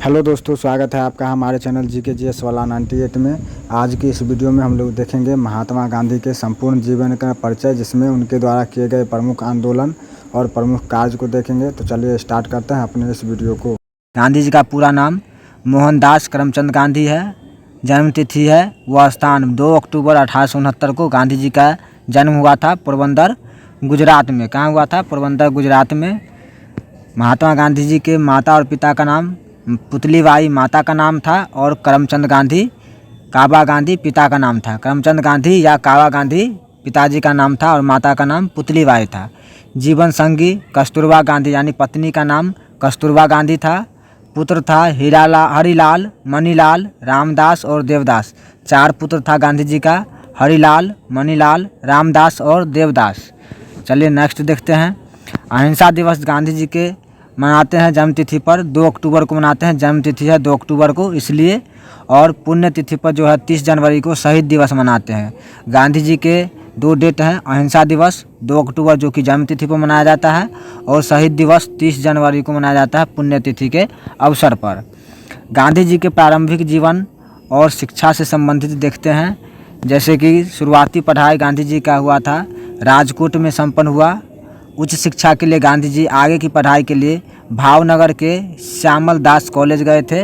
Hello दोस्तों, स्वागत है आपका हमारे चैनल GKGS वाला 98 में। आज की इस वीडियो में हम लोग देखेंगे महात्मा गांधी के संपूर्ण जीवन का परिचय, जिसमें उनके द्वारा किए गए प्रमुख आंदोलन और प्रमुख कार्य को देखेंगे। तो चलिए स्टार्ट करते हैं अपने इस वीडियो को। गांधी जी का पूरा नाम मोहनदास करमचंद गांधी है। जन्म तिथि है व स्थान 2 अक्टूबर 1869 को गांधी जी का जन्म हुआ था पोरबंदर गुजरात में। कहाँ हुआ था? पोरबंदर गुजरात में। महात्मा गांधी जी के माता और पिता का नाम पुतलीबाई माता का नाम था और करमचंद गांधी काबा गांधी पिता का नाम था। करमचंद गांधी या काबा गांधी पिताजी का नाम था और माता का नाम पुतलीबाई था। जीवन संगी कस्तूरबा गांधी यानी पत्नी का नाम कस्तूरबा गांधी था। पुत्र था हरिलाल, मणिलाल, रामदास और देवदास। 4 पुत्र था गांधी जी का, हरिलाल, मणिलाल, रामदास और देवदास। चलिए नेक्स्ट देखते हैं। अहिंसा दिवस गांधी जी के मनाते हैं जन्म तिथि पर 2 अक्टूबर को मनाते हैं। जन्म तिथि है 2 अक्टूबर को इसलिए, और पुण्य तिथि पर जो है 30 जनवरी को शहीद दिवस मनाते हैं। गांधी जी के 2 डेट हैं, अहिंसा दिवस 2 अक्टूबर जो कि जन्म तिथि पर मनाया जाता है, और शहीद दिवस 30 जनवरी को मनाया जाता है पुण्य तिथि के अवसर पर। गांधी जी के प्रारंभिक जीवन और शिक्षा से संबंधित देखते हैं। जैसे कि शुरुआती पढ़ाई गांधी जी का हुआ था राजकोट में संपन्न हुआ। उच्च शिक्षा के लिए गांधी जी आगे की पढ़ाई के लिए भावनगर के श्यामल दास कॉलेज गए थे।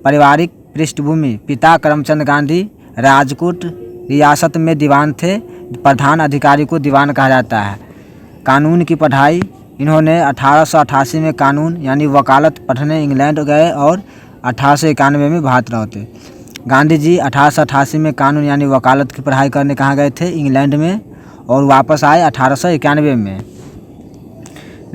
पारिवारिक पृष्ठभूमि: पिता करमचंद गांधी राजकोट रियासत में दीवान थे। प्रधान अधिकारी को दीवान कहा जाता है। कानून की पढ़ाई इन्होंने 1888 में कानून यानी वकालत पढ़ने इंग्लैंड गए और 1891 में भारत लौटे। गांधी जी 1888 में कानून यानी वकालत की पढ़ाई करने कहाँ गए थे? इंग्लैंड में, और वापस आए 1891 में।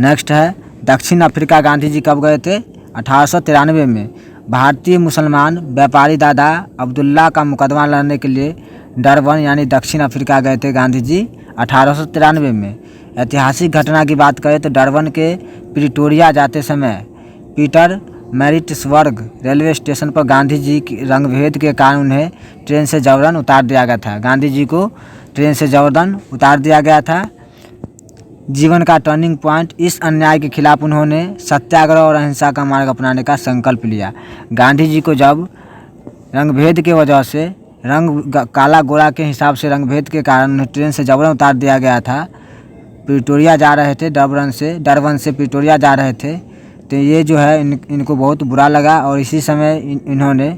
नेक्स्ट है दक्षिण अफ्रीका। गांधी जी कब गए थे? 1893 में। भारतीय मुसलमान व्यापारी दादा अब्दुल्ला का मुकदमा लड़ने के लिए डरबन यानी दक्षिण अफ्रीका गए थे गांधी जी 1893 में। ऐतिहासिक घटना की बात करें तो डरबन के प्रिटोरिया जाते समय पीटर मैरिट्सबर्ग रेलवे स्टेशन पर गांधी जी की रंगभेद के कारण उन्हें ट्रेन से जबरन उतार दिया गया था। गांधी जी को ट्रेन से जबरन उतार दिया गया था। जीवन का टर्निंग पॉइंट: इस अन्याय के खिलाफ उन्होंने सत्याग्रह और अहिंसा का मार्ग अपनाने का संकल्प लिया। गांधी जी को जब रंगभेद के वजह से काला गोरा के हिसाब से रंगभेद के कारण उन्हें ट्रेन से जबरन उतार दिया गया था। प्रिटोरिया जा रहे थे, डरबन से प्रिटोरिया जा रहे थे, तो ये जो है इनको बहुत बुरा लगा और इसी समय इन्होंने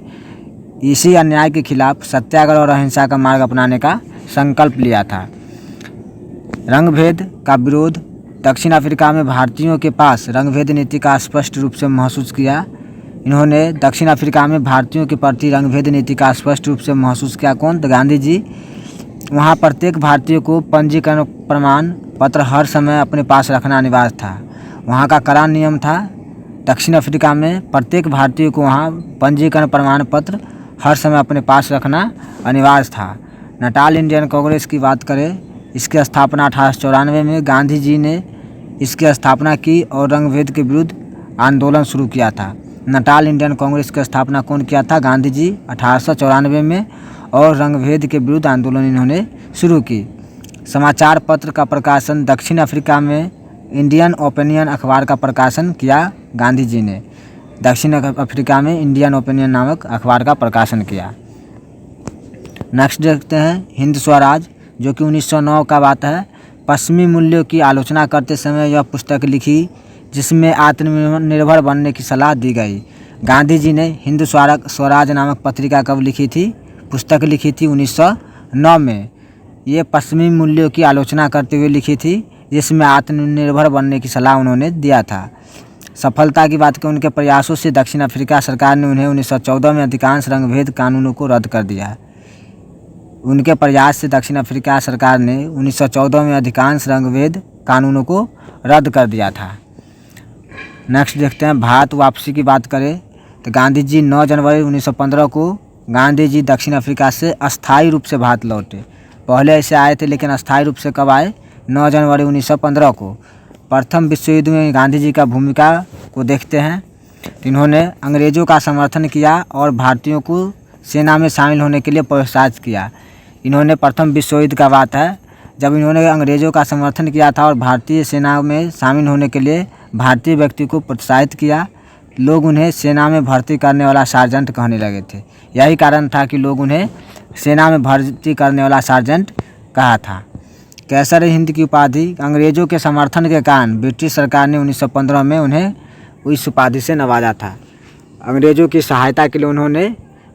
इसी अन्याय के खिलाफ सत्याग्रह और अहिंसा का मार्ग अपनाने का संकल्प लिया था। रंगभेद का विरोध: दक्षिण अफ्रीका में भारतीयों के पास रंगभेद नीति का स्पष्ट रूप से महसूस किया। इन्होंने दक्षिण अफ्रीका में भारतीयों के प्रति रंगभेद नीति का स्पष्ट रूप से महसूस किया। कौन? तो गांधी जी। वहाँ प्रत्येक भारतीय को पंजीकरण प्रमाण पत्र हर समय अपने पास रखना अनिवार्य था। वहाँ का कड़ा नियम था। दक्षिण अफ्रीका में प्रत्येक भारतीय को वहाँ पंजीकरण प्रमाण पत्र हर समय अपने पास रखना अनिवार्य था। नटाल इंडियन कांग्रेस की बात करें, इसकी स्थापना 1894 में गांधी जी ने इसकी स्थापना की और रंगभेद के विरुद्ध आंदोलन शुरू किया था। नटाल इंडियन कांग्रेस की स्थापना कौन किया था? गांधी जी 1894 में, और रंगभेद के विरुद्ध आंदोलन इन्होंने शुरू की। समाचार पत्र का प्रकाशन: दक्षिण अफ्रीका में इंडियन ओपिनियन अखबार का प्रकाशन किया गांधी जी ने। दक्षिण अफ्रीका में इंडियन ओपिनियन नामक अखबार का प्रकाशन किया। नेक्स्ट देखते हैं हिंद स्वराज, जो कि 1909 का बात है। पश्चिमी मूल्यों की आलोचना करते समय यह पुस्तक लिखी जिसमें आत्मनिर्भर बनने की सलाह दी गई। गांधी जी ने हिंद स्वराज नामक पत्रिका कब लिखी थी? पुस्तक लिखी थी 1909 में। ये पश्चिमी मूल्यों की आलोचना करते हुए लिखी थी, जिसमें आत्मनिर्भर बनने की सलाह उन्होंने दिया था। सफलता की बात करें, उनके प्रयासों से दक्षिण अफ्रीका सरकार ने उन्हें 1914 में अधिकांश रंगभेद कानूनों को रद्द कर दिया। उनके प्रयास से दक्षिण अफ्रीका सरकार ने 1914 में अधिकांश रंगभेद कानूनों को रद्द कर दिया था। नेक्स्ट देखते हैं भारत वापसी की बात करें तो गांधी जी 9 जनवरी 1915 को गांधी जी दक्षिण अफ्रीका से अस्थायी रूप से भारत लौटे। पहले ऐसे आए थे लेकिन अस्थायी रूप से कब आए? 9 जनवरी 1915 को। प्रथम विश्व युद्ध में गांधी जी का भूमिका को देखते हैं। इन्होंने अंग्रेज़ों का समर्थन किया और भारतीयों को सेना में शामिल होने के लिए प्रोत्साहित किया। इन्होंने प्रथम विश्व युद्ध का बात है, जब इन्होंने अंग्रेज़ों का समर्थन किया था और भारतीय सेना में शामिल होने के लिए भारतीय व्यक्ति को प्रोत्साहित किया, लोग उन्हें सेना में भर्ती करने वाला सार्जेंट कहने लगे थे। यही कारण था कि लोग उन्हें सेना में भर्ती करने वाला सार्जेंट कहा था। कैसर हिंद की उपाधि अंग्रेजों के समर्थन के कारण ब्रिटिश सरकार ने 1915 में उन्हें इस उपाधि से नवाजा था। अंग्रेजों की सहायता के लिए उन्होंने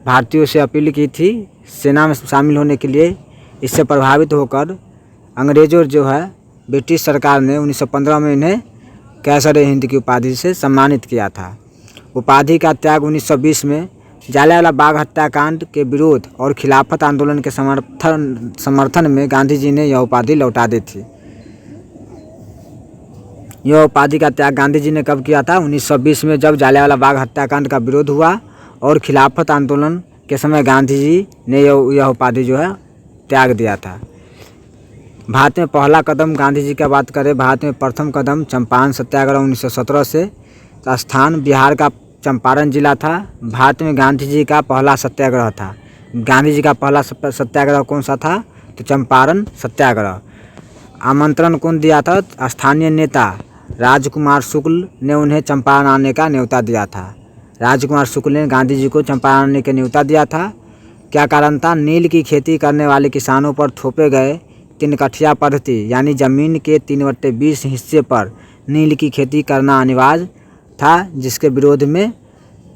भारतीयों से अपील की थी सेना में शामिल होने के लिए। इससे प्रभावित होकर अंग्रेजों जो है ब्रिटिश सरकार ने 1915 में इन्हें कैसर हिंद की उपाधि से सम्मानित किया था। उपाधि का त्याग 1920 में जालियांवाला बाग हत्याकांड के विरोध और खिलाफत आंदोलन के समर्थन में गांधी जी ने यह उपाधि लौटा दी थी। यह उपाधि का त्याग गांधी जी ने कब किया था? 1920 में, जब जालियांवाला बाग हत्याकांड का विरोध हुआ और खिलाफत आंदोलन के समय गांधी जी ने यह उपाधि जो है त्याग दिया था। भारत में पहला कदम गांधी जी का बात करें, भारत में प्रथम कदम चंपारण सत्याग्रह 1917 से। स्थान बिहार का चंपारण जिला था। भारत में गांधी जी का पहला सत्याग्रह था। गांधी जी का पहला सत्याग्रह कौन सा था? तो चंपारण सत्याग्रह। आमंत्रण कौन दिया था? स्थानीय नेता राजकुमार शुक्ल ने उन्हें चंपारण आने का न्योता दिया था। राजकुमार शुक्ल ने गांधी जी को चंपारण आने का न्योता दिया था। क्या कारण था? नील की खेती करने वाले किसानों पर थोपे गए 3 कठिया पद्धति यानी जमीन के 3/20 हिस्से पर नील की खेती करना अनिवार्य था, जिसके विरोध में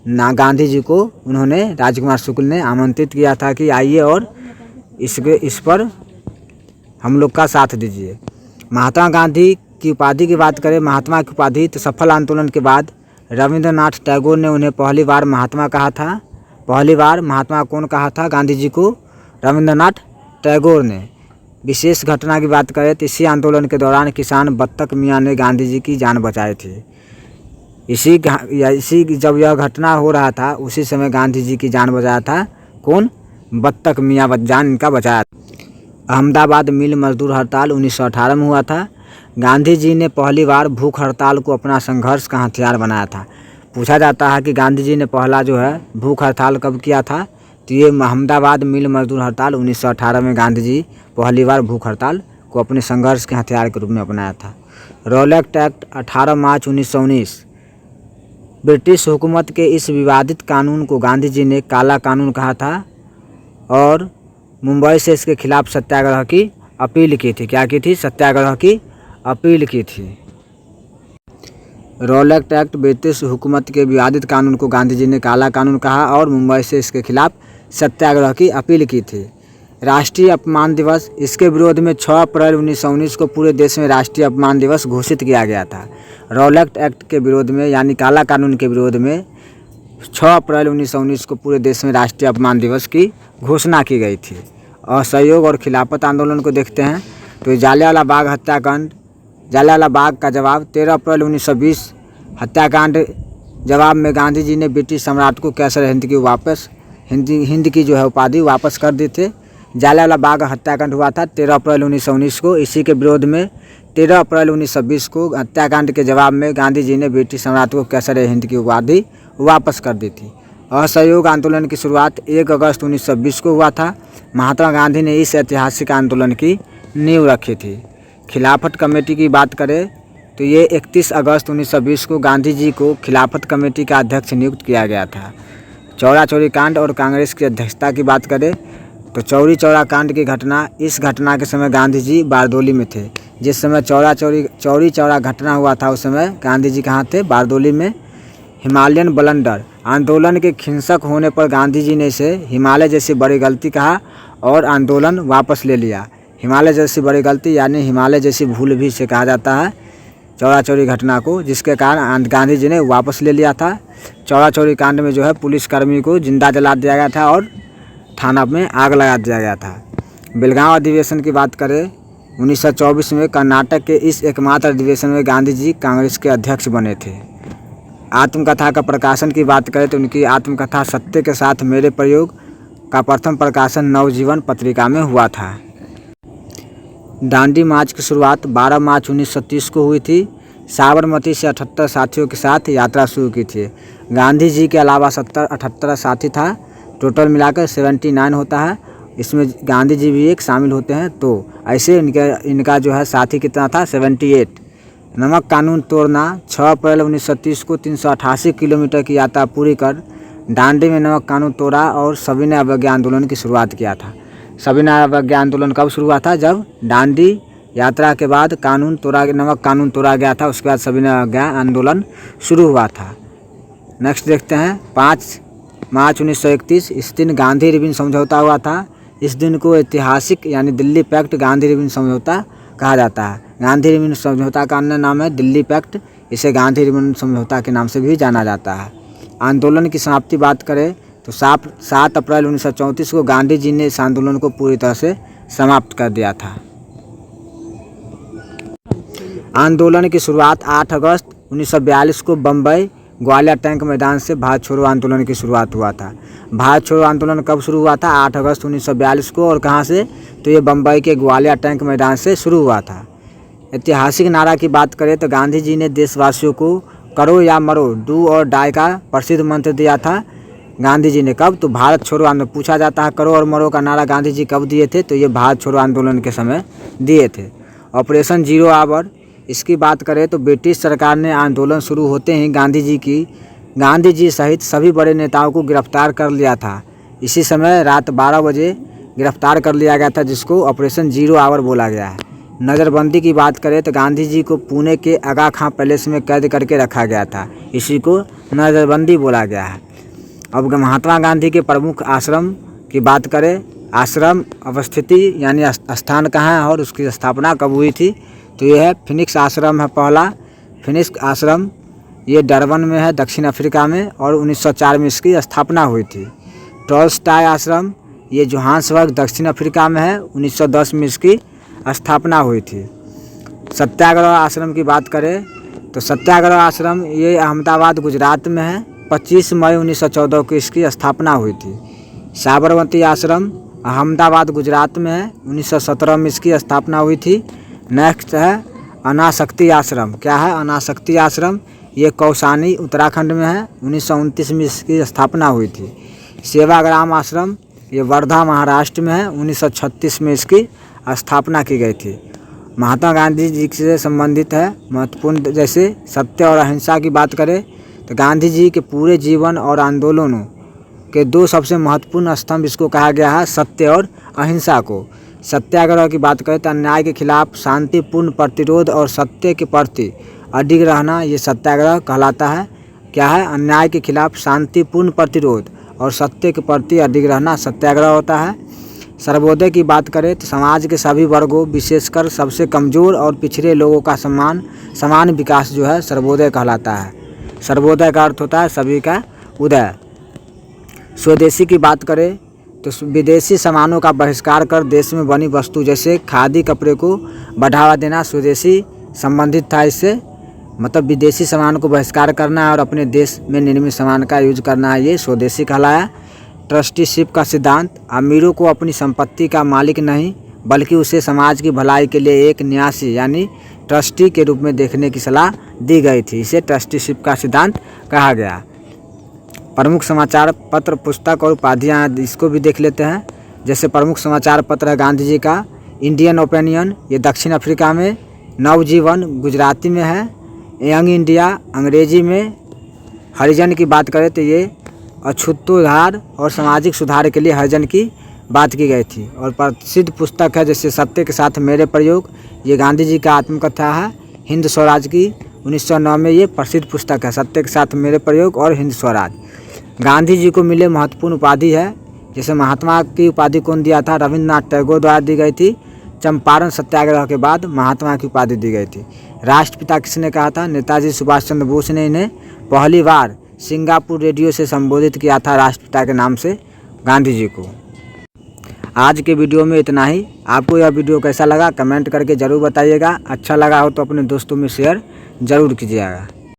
गांधी जी को उन्होंने राजकुमार शुक्ल ने आमंत्रित किया था कि आइए और इस पर हम लोग का साथ दीजिए। महात्मा गांधी की उपाधि की बात करें, महात्मा की उपाधि तो सफल आंदोलन के बाद रविंद्रनाथ टैगोर ने उन्हें पहली बार महात्मा कहा था। पहली बार महात्मा कौन कहा था गांधी जी को? रविंद्रनाथ टैगोर ने। विशेष घटना की बात करें तो इसी आंदोलन के दौरान किसान बत्तख मियाँ ने गांधी जी की जान बचाई थी। इसी जब यह घटना हो रहा था उसी समय गांधी जी की जान बचाया था कौन? बत्तख मियाँ जान इनका बचाया। अहमदाबाद मिल मजदूर हड़ताल 1918 में हुआ था। गांधी जी ने पहली बार भूख हड़ताल को अपना संघर्ष का हथियार बनाया था। पूछा जाता है कि गांधी जी ने पहला जो है भूख हड़ताल कब किया था? तो ये अहमदाबाद मिल मजदूर हड़ताल 1918 में गांधी जी पहली बार भूख हड़ताल को अपने संघर्ष के हथियार के रूप में अपनाया था। रॉलेट एक्ट 18 मार्च 1919। ब्रिटिश हुकूमत के इस विवादित कानून को गांधी जी ने काला कानून कहा था और मुंबई से इसके खिलाफ सत्याग्रह की अपील की थी। क्या की थी? सत्याग्रह की अपील की थी। रॉलेट एक्ट ब्रिटिश हुकूमत के विवादित कानून को गांधी जी ने काला कानून कहा और मुंबई से इसके खिलाफ सत्याग्रह की अपील की थी। राष्ट्रीय अपमान दिवस, इसके विरोध में 6 अप्रैल 1919 को पूरे देश में राष्ट्रीय अपमान दिवस घोषित किया गया था। रॉलेट एक्ट के विरोध में यानी काला कानून के विरोध में 6 अप्रैल 1919 को पूरे देश में राष्ट्रीय अपमान दिवस की घोषणा की गई थी। असहयोग और खिलाफत आंदोलन को देखते हैं तो जालियांवाला बाग हत्याकांड, जालियांवाला बाग का जवाब 13 अप्रैल 1920 हत्याकांड जवाब में गांधी जी ने ब्रिटिश सम्राट को कैसर हिंद की जो है उपाधि वापस कर दी थी। जालियांवाला बाग हत्याकांड हुआ था 13 अप्रैल 1919 को। इसी के विरोध में 13 अप्रैल 1920 को हत्याकांड के जवाब में गांधी जी ने ब्रिटिश सम्राट को कैसर हिंद की उपाधि वापस कर दी थी। असहयोग आंदोलन की शुरुआत 1 अगस्त 1920 को हुआ था। महात्मा गांधी ने इस ऐतिहासिक आंदोलन की नींव रखी थी। खिलाफत कमेटी की बात करें तो ये 31 अगस्त 1920 को गांधी जी को खिलाफत कमेटी का अध्यक्ष नियुक्त किया गया था। चौरा चौरी कांड और कांग्रेस की अध्यक्षता की बात करें तो चौरी चौरा कांड की घटना, इस घटना के समय गांधी जी बारदोली में थे। जिस समय चौरी चौरा घटना हुआ था उस समय गांधी जी कहाँ थे? बारदोली में। हिमालयन ब्लंडर आंदोलन के हिंसक होने पर गांधी जी ने इसे हिमालय जैसी बड़ी गलती कहा और आंदोलन वापस ले लिया। हिमालय जैसी बड़ी गलती यानी हिमालय जैसी भूल भी इसे कहा जाता है चौरा चौरी घटना को, जिसके कारण गांधी जी ने वापस ले लिया था। चौरा चौरी कांड में जो है पुलिसकर्मी को जिंदा जला दिया गया था और थाना में आग लगा दिया गया था। बेलगांव अधिवेशन की बात करें 1924 में कर्नाटक के इस एकमात्र अधिवेशन में गांधी जी कांग्रेस के अध्यक्ष बने थे। आत्मकथा का प्रकाशन की बात करें तो उनकी आत्मकथा सत्य के साथ मेरे प्रयोग का प्रथम प्रकाशन नवजीवन पत्रिका में हुआ था। दांडी मार्च की शुरुआत 12 मार्च 1930 को हुई थी। साबरमती से 78 साथियों के साथ यात्रा शुरू की थी। गांधी जी के अलावा 78 साथी था, टोटल मिलाकर 79 होता है। इसमें गांधी जी भी एक शामिल होते हैं। तो ऐसे इनका जो है साथी कितना था? 78। नमक कानून तोड़ना। 6 अप्रैल 1930 को 388 किलोमीटर की यात्रा पूरी कर दांडी में नमक कानून तोड़ा और सविनय अवज्ञा आंदोलन की शुरुआत किया था। सविनय अवज्ञा आंदोलन कब शुरू हुआ था? जब दांडी यात्रा के बाद नमक कानून तोड़ा गया था, उसके बाद सविनय अवज्ञा आंदोलन शुरू हुआ था। नेक्स्ट देखते हैं 5 मार्च 1931 इस दिन गांधी रिबन समझौता हुआ था। इस दिन को ऐतिहासिक यानी दिल्ली पैक्ट गांधी रिबन समझौता कहा जाता है। गांधी रिबन समझौता का अन्य नाम है दिल्ली पैक्ट। इसे गांधी रिबन समझौता के नाम से भी जाना जाता है। आंदोलन की समाप्ति बात करें तो 7 अप्रैल 1934 को गांधी जी ने इस आंदोलन को पूरी तरह से समाप्त कर दिया था। आंदोलन की शुरुआत 8 अगस्त 1942 को बम्बई ग्वालियर टैंक मैदान से भारत छोड़ो आंदोलन की शुरुआत हुआ था। भारत छोड़ो आंदोलन कब शुरू हुआ था? 8 अगस्त 1942 को। और कहाँ से? तो ये बम्बई के ग्वालियर टैंक मैदान से शुरू हुआ था। ऐतिहासिक नारा की बात करें तो गांधी जी ने देशवासियों को करो या मरो, डू और डाई का प्रसिद्ध मंत्र दिया था। गांधी जी ने कब? तो भारत छोड़ो आंदोलन। पूछा जाता है करो और मरो का नारा गांधी जी कब दिए थे? तो ये भारत छोड़ो आंदोलन के समय दिए थे। ऑपरेशन जीरो आवर, इसकी बात करें तो ब्रिटिश सरकार ने आंदोलन शुरू होते ही गांधी जी सहित सभी बड़े नेताओं को गिरफ्तार कर लिया था। इसी समय रात 12 बजे गिरफ्तार कर लिया गया था, जिसको ऑपरेशन जीरो आवर बोला गया है। नज़रबंदी की बात करें तो गांधी जी को पुणे के आगा खां पैलेस में कैद करके रखा गया था। इसी को नज़रबंदी बोला गया है। अब महात्मा गांधी के प्रमुख आश्रम की बात करें, आश्रम अवस्थिति यानी स्थान कहाँ है और उसकी स्थापना कब हुई थी? तो यह है फिनिक्स आश्रम है पहला। फिनिक्स आश्रम ये डरबन में है, दक्षिण अफ्रीका में, और 1904 में इसकी स्थापना हुई थी। टॉलस्टॉय आश्रम ये जोहान्सबर्ग दक्षिण अफ्रीका में है, 1910 में इसकी स्थापना हुई थी। सत्याग्रह आश्रम की बात करें तो सत्याग्रह आश्रम ये अहमदाबाद गुजरात में है, 25 मई 1914 को इसकी स्थापना हुई थी। साबरमती आश्रम अहमदाबाद गुजरात में है, 1917 में इसकी स्थापना हुई थी। नेक्स्ट है अनासक्ति आश्रम। क्या है? अनासक्ति आश्रम ये कौसानी उत्तराखंड में है, 1929 में इसकी स्थापना हुई थी। सेवाग्राम आश्रम ये वर्धा महाराष्ट्र में है, 1936 में इसकी स्थापना की गई थी। महात्मा गांधी जी से संबंधित है महत्वपूर्ण, जैसे सत्य और अहिंसा की बात करें तो गांधी जी के पूरे जीवन और आंदोलनों के 2 सबसे महत्वपूर्ण स्तंभ इसको कहा गया है, सत्य और अहिंसा को। सत्याग्रह की बात करें तो अन्याय के खिलाफ शांतिपूर्ण प्रतिरोध और सत्य के प्रति अडिग रहना, ये सत्याग्रह कहलाता है। क्या है? अन्याय के खिलाफ शांतिपूर्ण प्रतिरोध और सत्य के प्रति अडिग रहना सत्याग्रह होता है। सर्वोदय की बात करें तो समाज के सभी वर्गों, विशेषकर सबसे कमज़ोर और पिछड़े लोगों का समान विकास जो है सर्वोदय कहलाता है। सर्वोदय का अर्थ होता है सभी का उदय। स्वदेशी की बात करें तो विदेशी सामानों का बहिष्कार कर देश में बनी वस्तु जैसे खादी कपड़े को बढ़ावा देना स्वदेशी संबंधित था। इससे मतलब विदेशी सामान को बहिष्कार करना है और अपने देश में निर्मित सामान का यूज करना है, ये स्वदेशी कहलाया। ट्रस्टीशिप का सिद्धांत, अमीरों को अपनी संपत्ति का मालिक नहीं बल्कि उसे समाज की भलाई के लिए एक न्यासी यानी ट्रस्टी के रूप में देखने की सलाह दी गई थी। इसे ट्रस्टीशिप का सिद्धांत कहा गया। प्रमुख समाचार पत्र, पुस्तक और उपाधियाँ, इसको भी देख लेते हैं। जैसे प्रमुख समाचार पत्र है गांधी जी का इंडियन ओपिनियन, ये दक्षिण अफ्रीका में, नवजीवन गुजराती में है, यंग इंडिया अंग्रेजी में। हरिजन की बात करें तो ये अछूतोद्धार और सामाजिक सुधार के लिए हरिजन की बात की गई थी। और प्रसिद्ध पुस्तक है जैसे सत्य के साथ मेरे प्रयोग, ये गांधी जी का आत्मकथा है। हिंद स्वराज की 1909 में ये प्रसिद्ध पुस्तक है, सत्य के साथ मेरे प्रयोग और हिंद स्वराज। गांधी जी को मिले महत्वपूर्ण उपाधि है, जैसे महात्मा की उपाधि कौन दिया था? रविंद्रनाथ टैगोर द्वारा दी गई थी। चंपारण सत्याग्रह के बाद महात्मा की उपाधि दी गई थी। राष्ट्रपिता किसने कहा था? नेताजी सुभाष चंद्र बोस ने इन्हें पहली बार सिंगापुर रेडियो से संबोधित किया था राष्ट्रपिता के नाम से गांधी जी को। आज के वीडियो में इतना ही। आपको यह वीडियो कैसा लगा कमेंट करके ज़रूर बताइएगा। अच्छा लगा हो तो अपने दोस्तों में शेयर ज़रूर कीजिएगा।